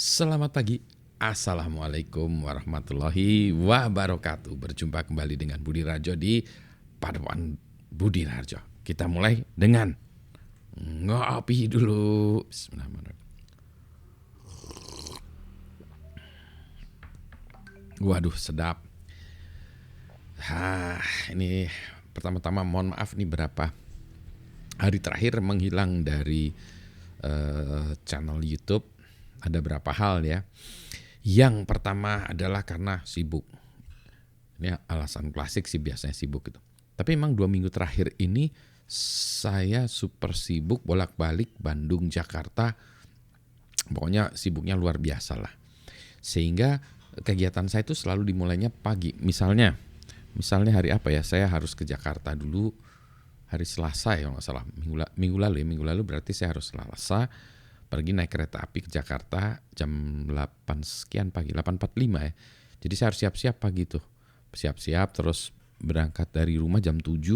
Selamat pagi, Assalamualaikum warahmatullahi wabarakatuh. Berjumpa kembali dengan Budi Rajo di Paduan Budi Rajo. Kita mulai dengan ngopi dulu. Bismillahirrahmanirrahim. Waduh, sedap. Ini pertama-tama mohon maaf nih berapa hari terakhir menghilang dari channel YouTube. Ada berapa hal ya. Yang pertama adalah karena sibuk. Ini alasan klasik sih, biasanya sibuk gitu. Tapi memang 2 minggu terakhir ini saya super sibuk bolak-balik Bandung, Jakarta. Pokoknya sibuknya luar biasa lah. Sehingga kegiatan saya itu selalu dimulainya pagi. Misalnya hari apa ya, saya harus ke Jakarta dulu hari Selasa ya kalau nggak salah. Minggu lalu berarti saya harus Selasa pergi naik kereta api ke Jakarta jam 8 sekian pagi, 8.45 ya. Jadi saya harus siap-siap pagi tuh. Siap-siap terus berangkat dari rumah jam 7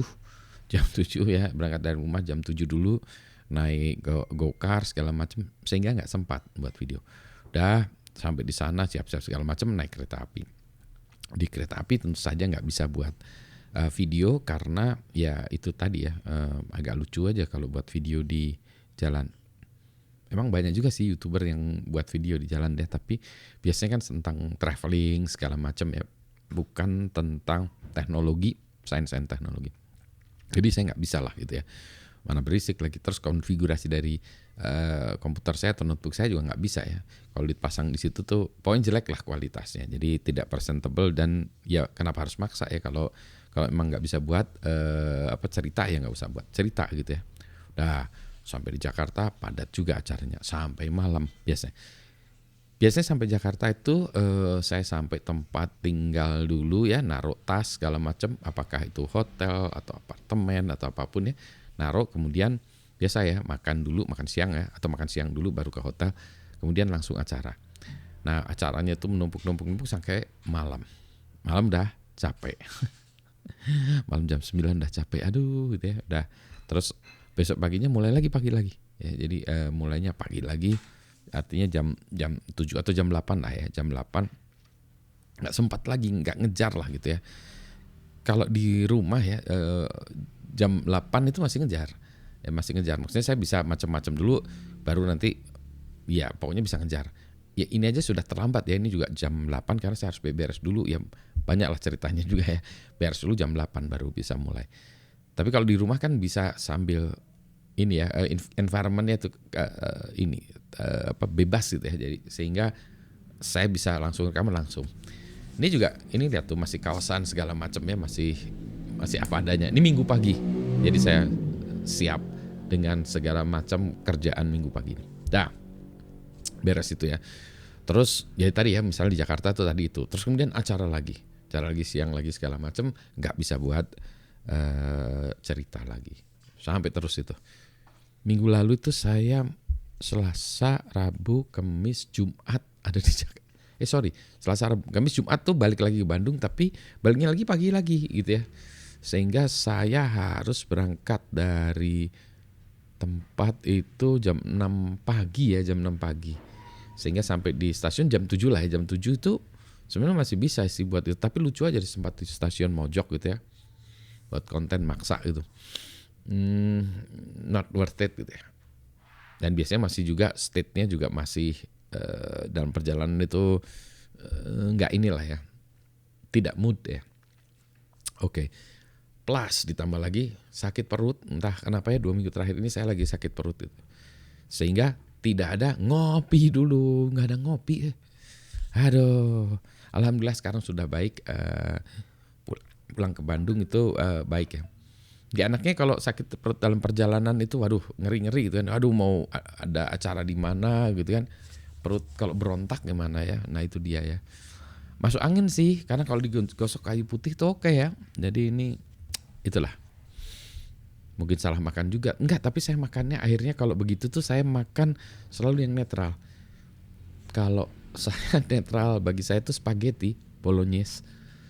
ya, berangkat dari rumah jam 7 dulu, naik go-kart segala macam, sehingga nggak sempat buat video. Udah sampai di sana siap-siap segala macam, naik kereta api. Di kereta api tentu saja nggak bisa buat video karena ya itu tadi ya, agak lucu aja kalau buat video di jalan. Emang banyak juga sih YouTuber yang buat video di jalan deh, tapi biasanya kan tentang traveling segala macam ya, bukan tentang teknologi, sains and teknologi. Jadi saya nggak bisa lah gitu ya, mana berisik lagi, terus konfigurasi dari komputer saya atau notebook saya juga nggak bisa ya. Kalau dipasang di situ tuh poin jelek lah kualitasnya, jadi tidak presentable. Dan ya kenapa harus maksa ya, kalau emang nggak bisa buat cerita ya nggak usah buat cerita gitu ya. Udah sampai di Jakarta padat juga acaranya sampai malam biasanya sampai Jakarta itu saya sampai tempat tinggal dulu ya, naruh tas segala macam, apakah itu hotel atau apartemen atau apapun ya, naruh, kemudian biasa ya makan siang ya, atau makan siang dulu baru ke hotel, kemudian langsung acara. Nah acaranya itu menumpuk sampai malam dah capek. Malam jam 9 udah capek, aduh gitu ya, udah. Terus besok paginya mulai lagi pagi lagi ya, jadi mulainya pagi lagi, artinya jam 7 atau jam 8 lah ya, jam 8 nggak sempat lagi, nggak ngejar lah gitu ya. Kalau di rumah ya jam 8 itu masih ngejar ya, maksudnya saya bisa macam-macam dulu baru nanti ya pokoknya bisa ngejar ya. Ini aja sudah terlambat ya, ini juga jam 8 karena saya harus beres dulu ya, banyak lah ceritanya juga ya, beres dulu jam 8 baru bisa mulai. Tapi kalau di rumah kan bisa sambil ini ya, environmentnya tuh bebas gitu ya, jadi sehingga saya bisa langsung rekaman langsung. Ini juga, ini lihat tuh masih kawasan segala macam ya, masih apa adanya. Ini Minggu pagi, jadi saya siap dengan segala macam kerjaan Minggu pagi ini. Dah beres itu ya. Terus ya tadi ya, misalnya di Jakarta tuh tadi itu, terus kemudian acara lagi siang lagi segala macam, nggak bisa buat cerita lagi sampai terus itu. Minggu lalu itu saya Selasa, Rabu, Kamis, Jumat ada di Jakarta. Selasa, Rabu, Kamis, Jumat tuh balik lagi ke Bandung, tapi baliknya lagi pagi lagi gitu ya. Sehingga saya harus berangkat dari tempat itu jam 6 pagi ya, jam 6 pagi. Sehingga sampai di stasiun jam 7 lah ya, jam 7 itu sebenarnya masih bisa sih buat itu, tapi lucu aja di sempat di stasiun Mojok gitu ya, buat konten maksa gitu. Not worth it gitu ya. Dan biasanya masih juga state-nya juga masih dalam perjalanan itu nggak inilah ya, tidak mood ya. Oke. Plus ditambah lagi sakit perut, entah kenapa ya 2 minggu terakhir ini saya lagi sakit perut itu. Sehingga tidak ada ngopi dulu, nggak ada ngopi. Aduh, alhamdulillah sekarang sudah baik. Pulang ke Bandung itu baik ya. Di anaknya kalau sakit perut dalam perjalanan itu waduh ngeri gitu kan. Aduh mau ada acara di mana gitu kan. Perut kalau berontak gimana ya. Nah itu dia ya. Masuk angin sih karena kalau digosok kayu putih tuh oke ya. Jadi ini itulah. Mungkin salah makan juga. Enggak, tapi saya makannya akhirnya kalau begitu tuh saya makan selalu yang netral. Kalau saya netral, bagi saya itu spaghetti bolognese.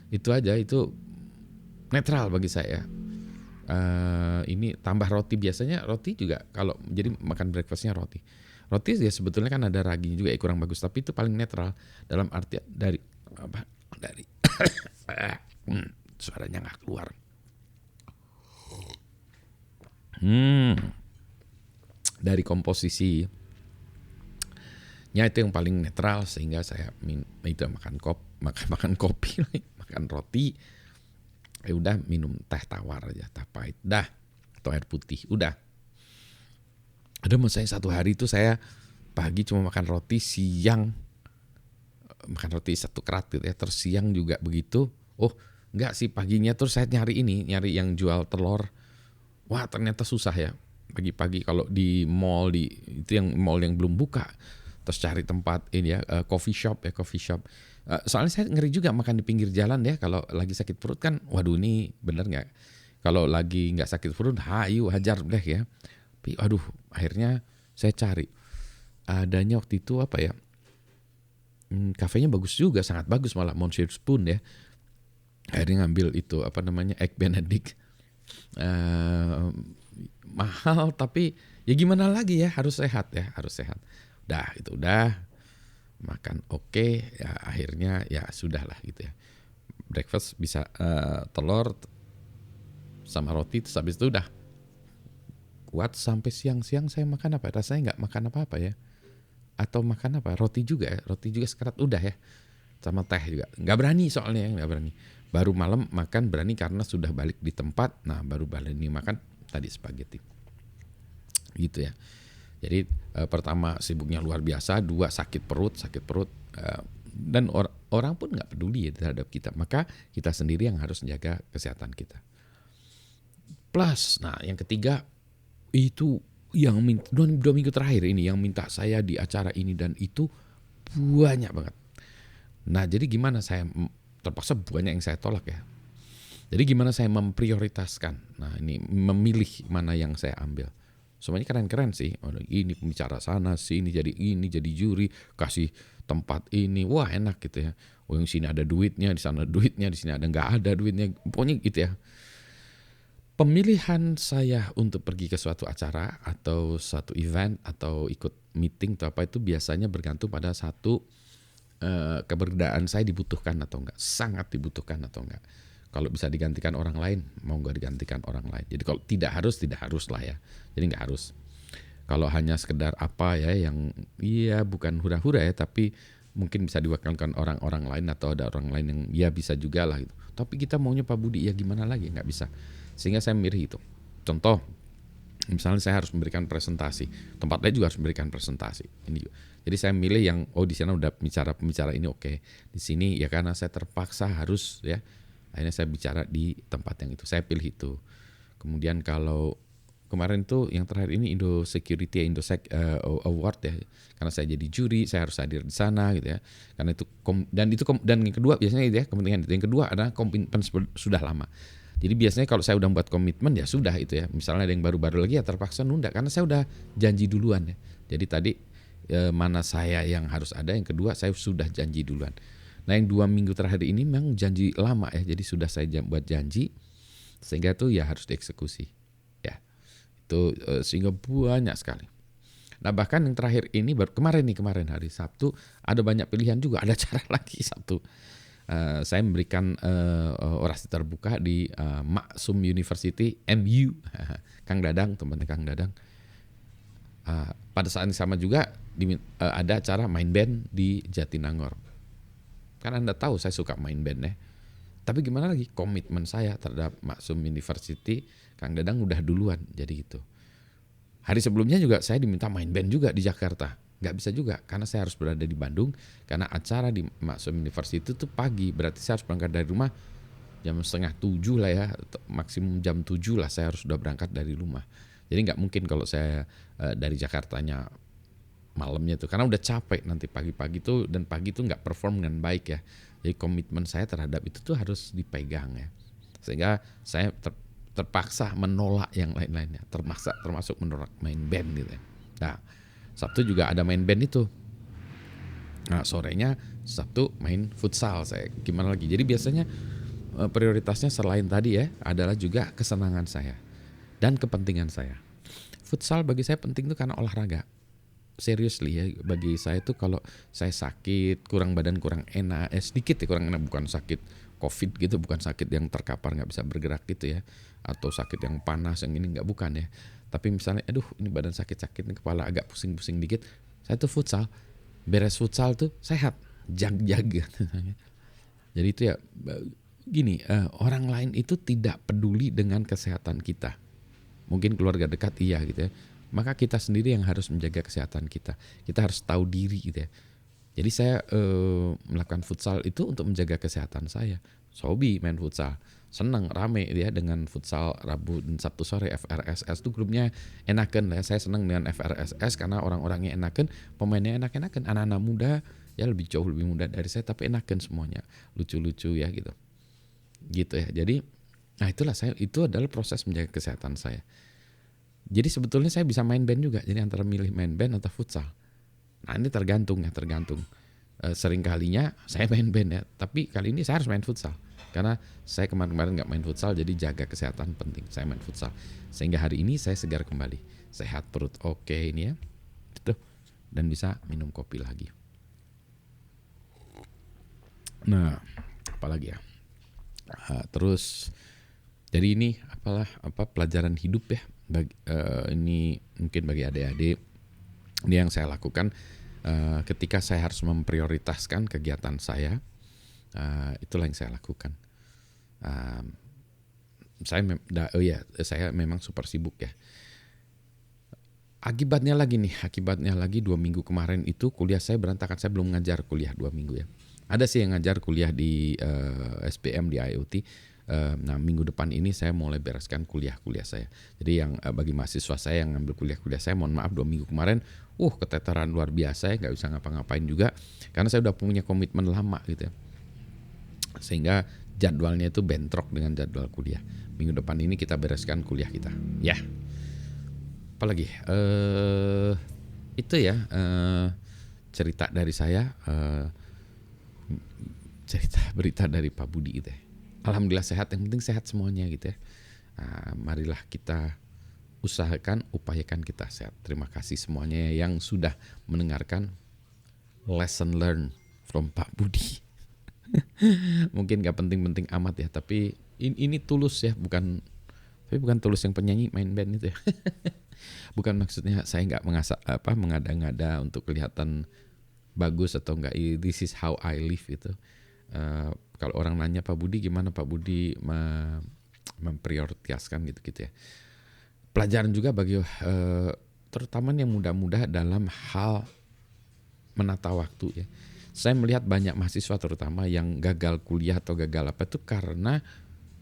Itu aja, itu netral bagi saya. Ini tambah roti, biasanya roti juga kalau jadi makan breakfastnya roti Roti ya sebetulnya kan ada raginya juga, kurang bagus, tapi itu paling netral dalam arti dari apa? Dari suaranya nggak keluar. Dari komposisinya itu yang paling netral, sehingga saya itu makan kopi, makan roti, udah minum teh tawar aja, teh pahit, dah, atau air putih, udah. Ada saya satu hari itu saya pagi cuma makan roti, siang makan roti satu kerat gitu ya, terus siang juga begitu. Oh enggak sih, paginya terus saya nyari yang jual telur. Wah ternyata susah ya pagi-pagi kalau di mall, itu yang mall yang belum buka. Terus cari tempat ini ya, coffee shop. Soalnya saya ngeri juga makan di pinggir jalan ya, kalau lagi sakit perut kan, waduh ini bener nggak? Kalau lagi nggak sakit perut, hayu hajar deh ya. Tapi aduh, akhirnya saya cari. Adanya waktu itu apa ya? Kafenya bagus juga, sangat bagus malah, Monsieur Spoon ya. Akhirnya ngambil itu apa namanya, Egg Benedict. Mahal tapi ya gimana lagi ya, harus sehat. Udah makan oke, ya akhirnya ya sudahlah gitu ya. Breakfast bisa telur sama roti, terus habis itu udah kuat sampai siang-siang. Saya makan apa? Rasanya nggak makan apa-apa ya. Atau makan apa? Roti juga sekerat udah ya. Sama teh juga. Nggak berani soalnya, nggak berani. Baru malam makan berani karena sudah balik di tempat. Nah baru berani makan tadi spaghetti. Gitu ya. Jadi pertama sibuknya luar biasa, dua sakit perut, dan orang pun nggak peduli ya terhadap kita. Maka kita sendiri yang harus menjaga kesehatan kita. Plus, nah yang ketiga itu yang 2 minggu terakhir ini yang minta saya di acara ini dan itu banyak banget. Nah jadi gimana saya, terpaksa banyak yang saya tolak ya. Jadi gimana saya memprioritaskan. Nah ini memilih mana yang saya ambil. Semuanya keren-keren sih. Ini pembicara sana, sini jadi juri, kasih tempat ini, wah enak gitu ya. Oh yang sini ada duitnya, di sana duitnya, di sini ada nggak ada duitnya, pokoknya gitu ya. Pemilihan saya untuk pergi ke suatu acara atau suatu event atau ikut meeting atau apa itu biasanya bergantung pada satu, keberadaan saya dibutuhkan atau enggak, sangat dibutuhkan atau enggak. Kalau bisa digantikan orang lain, mau nggak digantikan orang lain. Jadi kalau tidak harus lah ya. Jadi nggak harus. Kalau hanya sekedar apa ya yang bukan hura-hura ya, tapi mungkin bisa diwakilkan orang-orang lain atau ada orang lain yang ya bisa juga lah gitu. Tapi kita maunya Pak Budi, ya gimana lagi, nggak bisa. Sehingga saya milih itu. Contoh, misalnya saya harus memberikan presentasi, tempat lain juga harus memberikan presentasi. Ini juga. Jadi saya milih yang di sana udah pembicara ini oke. Di sini ya karena saya terpaksa harus ya. Akhirnya saya bicara di tempat yang itu. Saya pilih itu. Kemudian kalau kemarin tuh yang terakhir ini Indo Security Indosec Award ya. Karena saya jadi juri, saya harus hadir di sana gitu ya. Karena itu dan yang kedua biasanya gitu ya, kepentingan itu. Yang kedua adalah komitmen sudah lama. Jadi biasanya kalau saya udah buat komitmen ya sudah itu ya. Misalnya ada yang baru-baru lagi ya terpaksa nunda karena saya udah janji duluan ya. Jadi tadi mana saya yang harus ada, yang kedua saya sudah janji duluan. Nah yang 2 minggu terakhir ini memang janji lama ya. Jadi sudah saya buat janji sehingga itu ya harus dieksekusi. Ya. Itu sehingga banyak sekali. Nah bahkan yang terakhir ini baru kemarin hari Sabtu ada banyak pilihan juga, ada acara lagi Sabtu. Saya memberikan orasi terbuka di Maksum University MU. Kang Dadang, temannya Kang Dadang. Pada saat yang sama juga ada acara main band di Jatinangor. Kan Anda tahu saya suka main band ya. Tapi gimana lagi, komitmen saya terhadap Maksum University, Kang Dadang udah duluan jadi gitu. Hari sebelumnya juga saya diminta main band juga di Jakarta. Nggak bisa juga karena saya harus berada di Bandung karena acara di Maksum University itu tuh pagi, berarti saya harus berangkat dari rumah jam 6:30 lah ya, maksimum jam 7 lah saya harus sudah berangkat dari rumah. Jadi nggak mungkin kalau saya dari Jakartanya malamnya tuh karena udah capek nanti pagi-pagi tuh, dan pagi tuh nggak perform dengan baik ya. Jadi komitmen saya terhadap itu tuh harus dipegang ya, sehingga saya terpaksa menolak yang lain-lainnya, termasuk menolak main band gitu ya. Nah Sabtu juga ada main band itu. Nah sorenya Sabtu main futsal saya. Gimana lagi? Jadi biasanya prioritasnya selain tadi ya adalah juga kesenangan saya dan kepentingan saya. Futsal bagi saya penting itu karena olahraga. seriously ya, bagi saya tuh kalau saya sakit, kurang badan, kurang enak, sedikit ya kurang enak, bukan sakit COVID gitu, bukan sakit yang terkapar nggak bisa bergerak gitu ya, atau sakit yang panas yang ini nggak, bukan ya. Tapi misalnya, aduh ini badan sakit-sakit, nih kepala agak pusing-pusing dikit, saya tuh futsal, beres futsal tuh sehat, jag-jag. Jadi itu ya gini, orang lain itu tidak peduli dengan kesehatan kita. Mungkin keluarga dekat iya gitu ya. Maka kita sendiri yang harus menjaga kesehatan kita. Kita harus tahu diri gitu ya. Jadi saya melakukan futsal itu untuk menjaga kesehatan saya. Hobi main futsal. Senang rame ya dengan futsal Rabu dan Sabtu sore. FRSS itu grupnya enakan lah. Saya senang dengan FRSS karena orang-orangnya enakan, pemainnya enak-enakan, anak-anak muda ya, lebih jauh lebih muda dari saya tapi enakan semuanya. Lucu-lucu ya gitu. Gitu ya. Jadi nah itulah saya, itu adalah proses menjaga kesehatan saya. Jadi sebetulnya saya bisa main band juga. Jadi antara milih main band atau futsal. Nah ini tergantung ya, tergantung. Sering kalinya saya main band ya, tapi kali ini saya harus main futsal. Karena saya kemarin-kemarin gak main futsal, jadi jaga kesehatan penting. Saya main futsal. Sehingga hari ini saya segar kembali. Sehat perut oke ini ya. Tuh. Dan bisa minum kopi lagi. Nah, apalagi ya. Terus jadi ini pelajaran hidup ya. Ini mungkin bagi adik-adik, ini yang saya lakukan ketika saya harus memprioritaskan kegiatan saya, itulah yang saya lakukan. Saya memang super sibuk ya. Akibatnya lagi 2 minggu kemarin itu kuliah saya berantakan. Saya belum ngajar kuliah 2 minggu ya. Ada sih yang ngajar kuliah di SPM di IoT. Nah minggu depan ini saya mulai bereskan kuliah saya. Jadi yang bagi mahasiswa saya yang ngambil kuliah saya, mohon maaf 2 minggu kemarin keteteran luar biasa ya, nggak bisa ngapa-ngapain juga karena saya udah punya komitmen lama gitu ya, sehingga jadwalnya itu bentrok dengan jadwal kuliah. Minggu depan ini kita bereskan kuliah kita ya. Apalagi itu ya, cerita dari saya, cerita berita dari Pak Budi gitu ya. Alhamdulillah sehat, yang penting sehat semuanya gitu ya. Marilah kita upayakan kita sehat. Terima kasih semuanya yang sudah mendengarkan lesson learn from Pak Budi. Mungkin gak penting-penting amat ya, tapi ini tulus ya, bukan tulus yang penyanyi main band itu ya. Bukan maksudnya saya nggak mengada-ngada untuk kelihatan bagus atau enggak. This is how I live itu. Kalau orang nanya Pak Budi gimana, Pak Budi memprioritaskan gitu ya. Pelajaran juga bagi terutama yang muda-muda dalam hal menata waktu ya. Saya melihat banyak mahasiswa terutama yang gagal kuliah atau gagal itu karena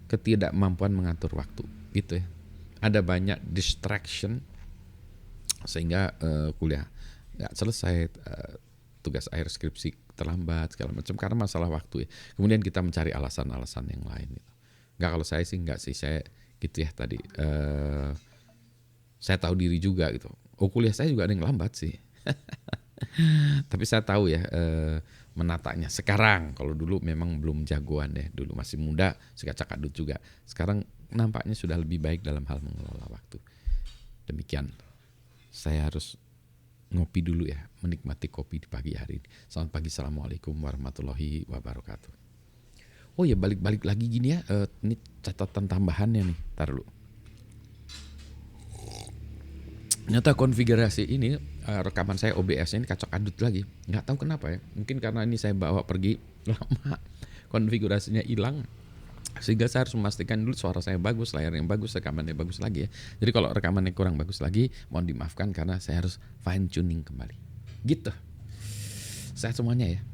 ketidakmampuan mengatur waktu gitu ya. Ada banyak distraction sehingga kuliah nggak selesai, tugas akhir skripsi terlambat segala macam karena masalah waktu ya. Kemudian kita mencari alasan-alasan yang lain gitu. Nggak, kalau saya sih nggak sih, saya gitu ya tadi. Saya tahu diri juga gitu. Kuliah saya juga ada yang lambat sih. Tapi saya tahu ya menatanya sekarang. Kalau dulu memang belum jagoan ya. Dulu masih muda, sekacak-kadut juga. Sekarang nampaknya sudah lebih baik dalam hal mengelola waktu. Demikian. Saya harus ngopi dulu ya, menikmati kopi di pagi hari ini. Selamat pagi, assalamualaikum warahmatullahi wabarakatuh. Oh ya, balik lagi gini ya, ini catatan tambahannya nih, tar dulu. Ternyata konfigurasi ini rekaman saya OBS ini kacau adut lagi, nggak tahu kenapa ya. Mungkin karena ini saya bawa pergi lama, konfigurasinya hilang. Sehingga saya harus memastikan dulu suara saya bagus, layarnya bagus, rekamannya bagus lagi ya. Jadi kalau rekamannya kurang bagus lagi, mohon dimaafkan karena saya harus fine tuning kembali. Gitu. Sehat semuanya ya.